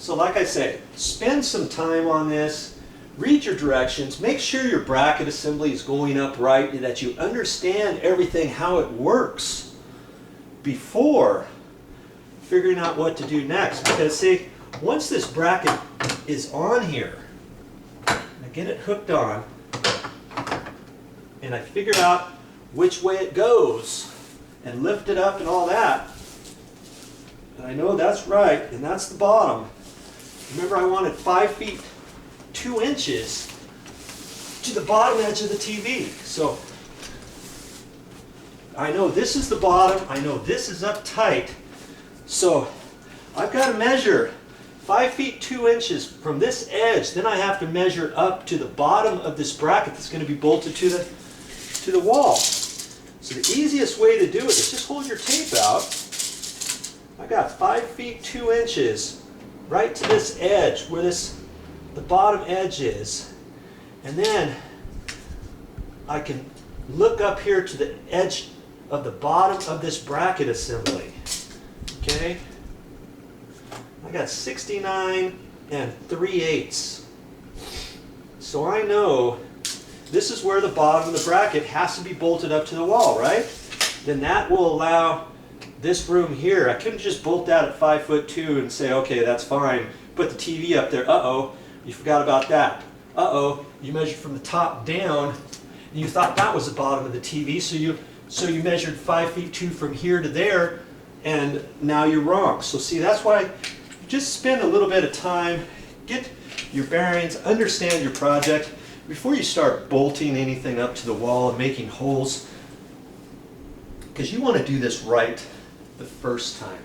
So like I say, spend some time on this, read your directions, make sure your bracket assembly is going up right, and that you understand everything, how it works, before figuring out what to do next. Because see, once this bracket is on here, I get it hooked on, and I figure out which way it goes, and lift it up and all that, and I know that's right, and that's the bottom. Remember, I wanted 5 feet 2 inches to the bottom edge of the TV. So I know this is the bottom, I know this is up tight, so I've got to measure 5 feet 2 inches from this edge. Then I have to measure up to the bottom of this bracket that's going to be bolted to the wall. So the easiest way to do it is just hold your tape out. I got 5 feet 2 inches right to this edge where the bottom edge is, and then I can look up here to the edge of the bottom of this bracket assembly. Okay, I got 69 3/8. So I know this is where the bottom of the bracket has to be bolted up to the wall, right? Then that will allow this room here. I couldn't just bolt that at 5'2" and say, okay, that's fine. Put the TV up there. Uh-oh, you forgot about that. Uh-oh, you measured from the top down, and you thought that was the bottom of the TV, so you measured 5 feet 2 from here to there, and now you're wrong. So see, that's why you just spend a little bit of time, get your bearings, understand your project before you start bolting anything up to the wall and making holes, because you want to do this right the first time.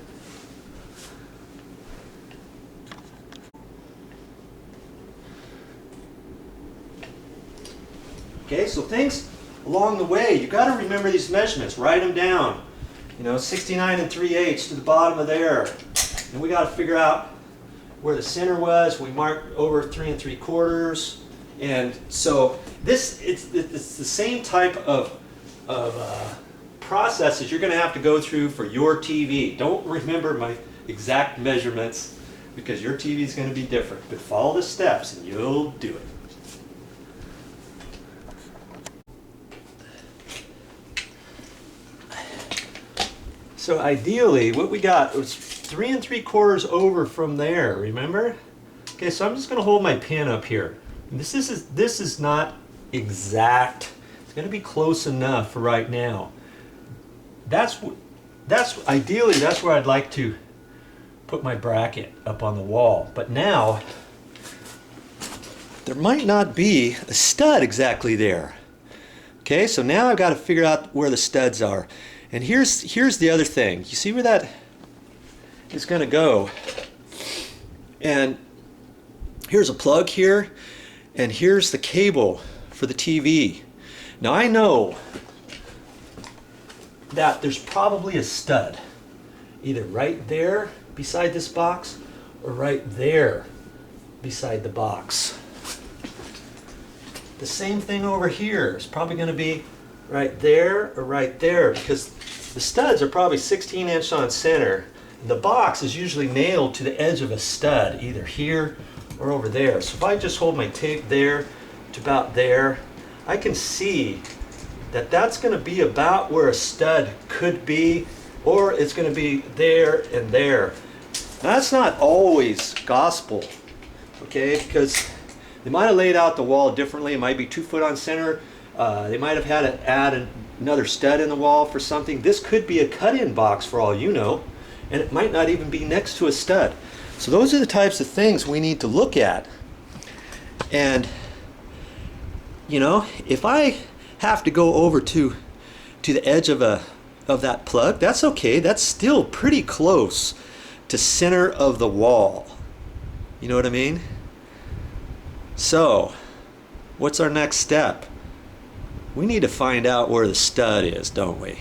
Okay, so things along the way, you got to remember these measurements, write them down. You know, 69 3/8 to the bottom of there. And we got to figure out where the center was. We marked over 3 3/4. And so it's the same type of processes you're going to have to go through for your TV. Don't remember my exact measurements because your TV is going to be different. But follow the steps and you'll do it. So ideally, what we got was 3 3/4 over from there, remember? Okay, so I'm just going to hold my pin up here. This is not exact. It's going to be close enough for right now. That's ideally, that's where I'd like to put my bracket up on the wall. But now, there might not be a stud exactly there. Okay, so now I've got to figure out where the studs are. And here's the other thing. You see where that is going to go? And here's a plug here, and here's the cable for the TV. Now I know that there's probably a stud either right there beside this box or right there beside the box. The same thing over here is probably going to be right there or right there, because the studs are probably 16" on center. The box is usually nailed to the edge of a stud, either here or over there. So if I just hold my tape there to about there, I can see that that's going to be about where a stud could be, or it's going to be there and there. Now, that's not always gospel, okay, because they might have laid out the wall differently. It might be 2 foot on center. They might have had to add another stud in the wall for something. This could be a cut-in box for all you know, and it might not even be next to a stud. So those are the types of things we need to look at. And you know, if I have to go over to the edge of that plug, that's okay. That's still pretty close to center of the wall. You know what I mean? So, what's our next step? We need to find out where the stud is, don't we?